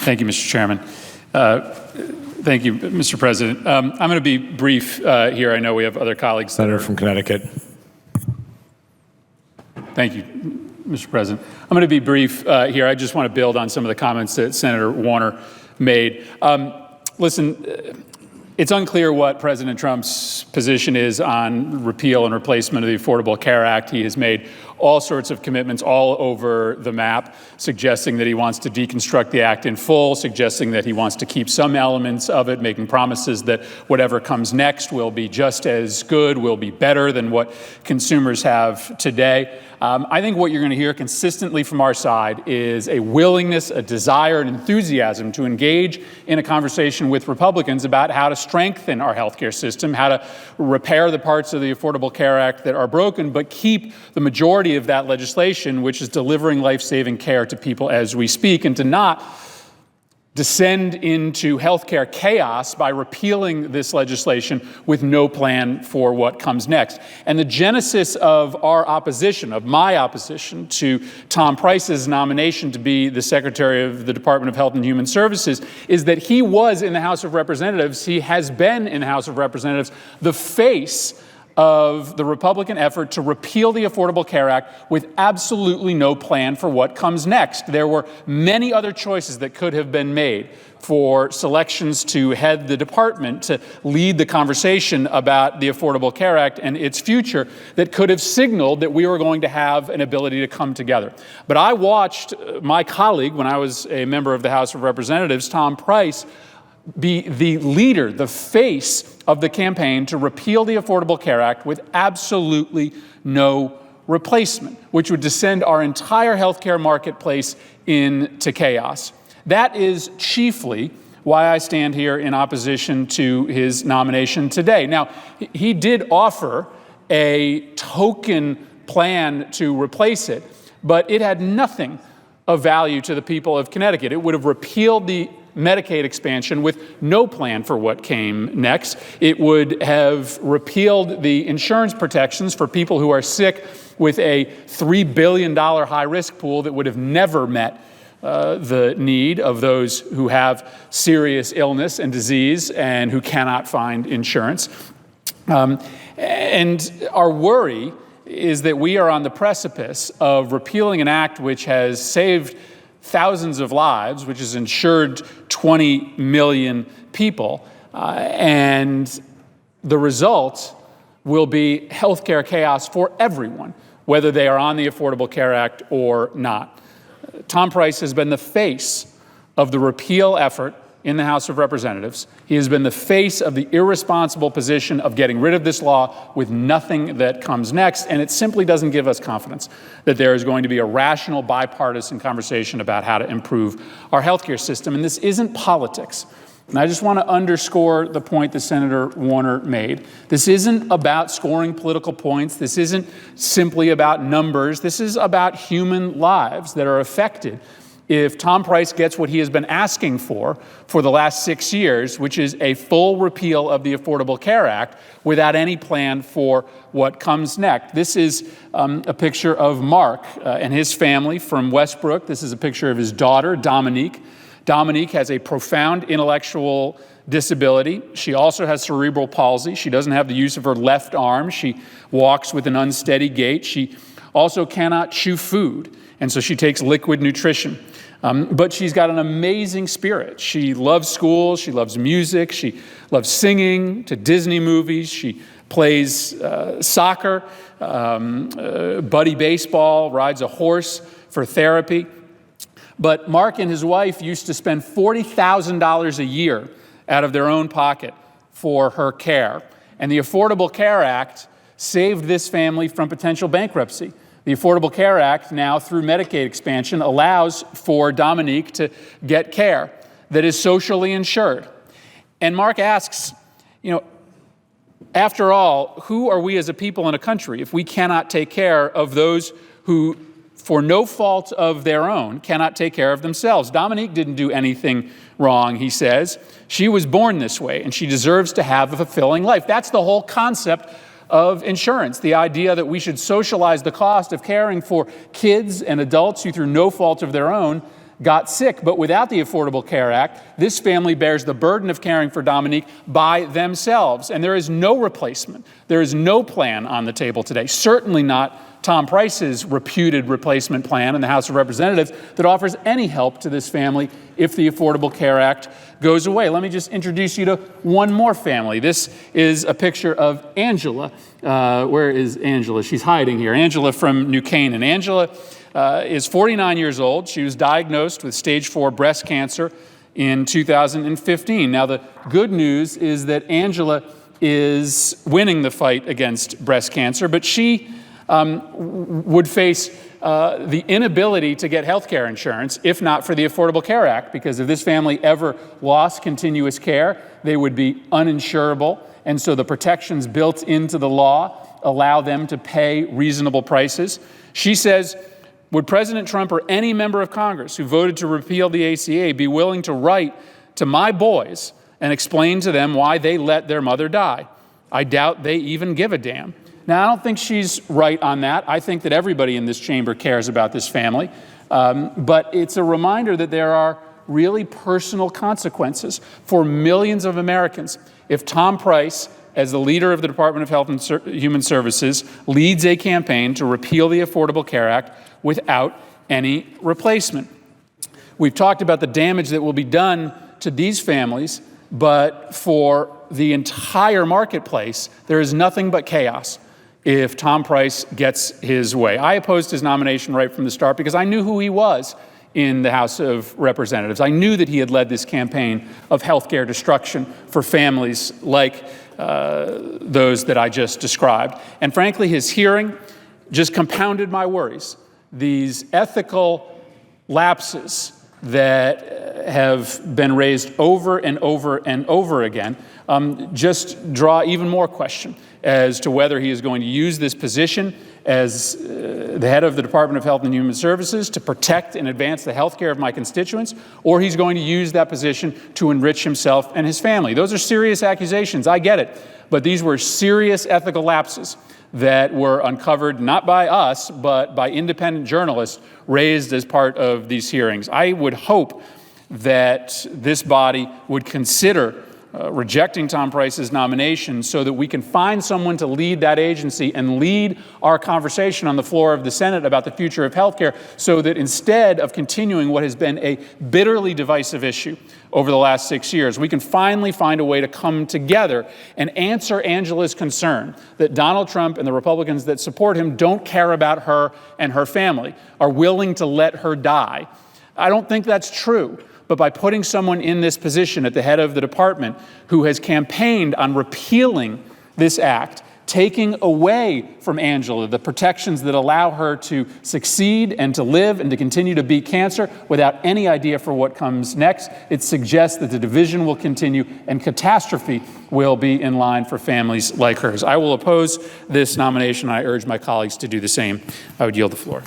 Thank you, Mr. Chairman. Thank you, Mr. President. I'm going to be brief here. I know we have other colleagues. Senator from Connecticut. Thank you, Mr. President. I'm going to be brief here. I just want to build on some of the comments that Senator Warner made. Listen, it's unclear what President Trump's position is on repeal and replacement of the Affordable Care Act. He has made all sorts of commitments all over the map, suggesting that he wants to deconstruct the act in full, suggesting that he wants to keep some elements of it, making promises that whatever comes next will be just as good, will be better than what consumers have today. I think what you're going to hear consistently from our side is a willingness, a desire, an enthusiasm to engage in a conversation with Republicans about how to strengthen our healthcare system, how to repair the parts of the Affordable Care Act that are broken, but keep the majority of that legislation, which is delivering life-saving care to people as we speak, and to not descend into healthcare chaos by repealing this legislation with no plan for what comes next. And the genesis of our opposition, of my opposition to Tom Price's nomination to be the Secretary of the Department of Health and Human Services, is that he was in the House of Representatives, he has been in the House of Representatives, the face of the Republican effort to repeal the Affordable Care Act with absolutely no plan for what comes next. There were many other choices that could have been made for selections to head the department, to lead the conversation about the Affordable Care Act and its future, that could have signaled that we were going to have an ability to come together. But I watched my colleague, when I was a member of the House of Representatives, Tom Price, be the leader, the face of the campaign to repeal the Affordable Care Act with absolutely no replacement, which would descend our entire healthcare marketplace into chaos. That is chiefly why I stand here in opposition to his nomination today. Now, he did offer a token plan to replace it, but it had nothing of value to the people of Connecticut. It would have repealed the Medicaid expansion with no plan for what came next. It would have repealed the insurance protections for people who are sick with a $3 billion high-risk pool that would have never met the need of those who have serious illness and disease and who cannot find insurance. And our worry is that we are on the precipice of repealing an act which has saved thousands of lives, which has insured 20 million people, and the result will be healthcare chaos for everyone, whether they are on the Affordable Care Act or not. Tom Price has been the face of the repeal effort in the House of Representatives. He has been the face of the irresponsible position of getting rid of this law with nothing that comes next, and it simply doesn't give us confidence that there is going to be a rational, bipartisan conversation about how to improve our healthcare system. And this isn't politics. And I just want to underscore the point that Senator Warner made. This isn't about scoring political points. This isn't simply about numbers. This is about human lives that are affected if Tom Price gets what he has been asking for the last 6 years, which is a full repeal of the Affordable Care Act without any plan for what comes next. This is a picture of Mark and his family from Westbrook. This is a picture of his daughter, Dominique. Dominique has a profound intellectual disability. She also has cerebral palsy. She doesn't have the use of her left arm. She walks with an unsteady gait. She also cannot chew food, and so she takes liquid nutrition. But she's got an amazing spirit. She loves school, she loves music, she loves singing to Disney movies, she plays soccer, buddy baseball, rides a horse for therapy. But Mark and his wife used to spend $40,000 a year out of their own pocket for her care. And the Affordable Care Act saved this family from potential bankruptcy. The Affordable Care Act now, through Medicaid expansion, allows for Dominique to get care that is socially insured. And Mark asks, after all, who are we as a people in a country if we cannot take care of those who, for no fault of their own, cannot take care of themselves? Dominique didn't do anything wrong, he says. She was born this way, and she deserves to have a fulfilling life. That's the whole concept of insurance, the idea that we should socialize the cost of caring for kids and adults who, through no fault of their own, got sick, but without the Affordable Care Act, this family bears the burden of caring for Dominique by themselves. And there is no replacement. There is no plan on the table today, certainly not Tom Price's reputed replacement plan in the House of Representatives that offers any help to this family if the Affordable Care Act goes away. Let me just introduce you to one more family. This is a picture of Angela. Where is Angela? She's hiding here. Angela from New Canaan. Angela is 49 years old. She was diagnosed with stage 4 breast cancer in 2015. Now, the good news is that Angela is winning the fight against breast cancer, but she would face the inability to get health care insurance if not for the Affordable Care Act, because if this family ever lost continuous care, they would be uninsurable. And so the protections built into the law allow them to pay reasonable prices. She says, would President Trump or any member of Congress who voted to repeal the ACA be willing to write to my boys and explain to them why they let their mother die? I doubt they even give a damn. Now, I don't think she's right on that. I think that everybody in this chamber cares about this family. But it's a reminder that there are really personal consequences for millions of Americans if Tom Price, as the leader of the Department of Health and Human Services, leads a campaign to repeal the Affordable Care Act without any replacement. We've talked about the damage that will be done to these families, but for the entire marketplace, there is nothing but chaos if Tom Price gets his way. I opposed his nomination right from the start because I knew who he was in the House of Representatives. I knew that he had led this campaign of healthcare destruction for families like those that I just described. And frankly, his hearing just compounded my worries. These ethical lapses that have been raised over and over and over again just draw even more question as to whether he is going to use this position as the head of the Department of Health and Human Services to protect and advance the health care of my constituents, or he's going to use that position to enrich himself and his family. Those are serious accusations, I get it, but these were serious ethical lapses that were uncovered not by us, but by independent journalists raised as part of these hearings. I would hope that this body would consider rejecting Tom Price's nomination so that we can find someone to lead that agency and lead our conversation on the floor of the Senate about the future of healthcare, so that instead of continuing what has been a bitterly divisive issue over the last 6 years, we can finally find a way to come together and answer Angela's concern that Donald Trump and the Republicans that support him don't care about her and her family, are willing to let her die. I don't think that's true. But by putting someone in this position at the head of the department who has campaigned on repealing this act, taking away from Angela the protections that allow her to succeed and to live and to continue to beat cancer without any idea for what comes next, it suggests that the division will continue and catastrophe will be in line for families like hers. I will oppose this nomination. I urge my colleagues to do the same. I would yield the floor.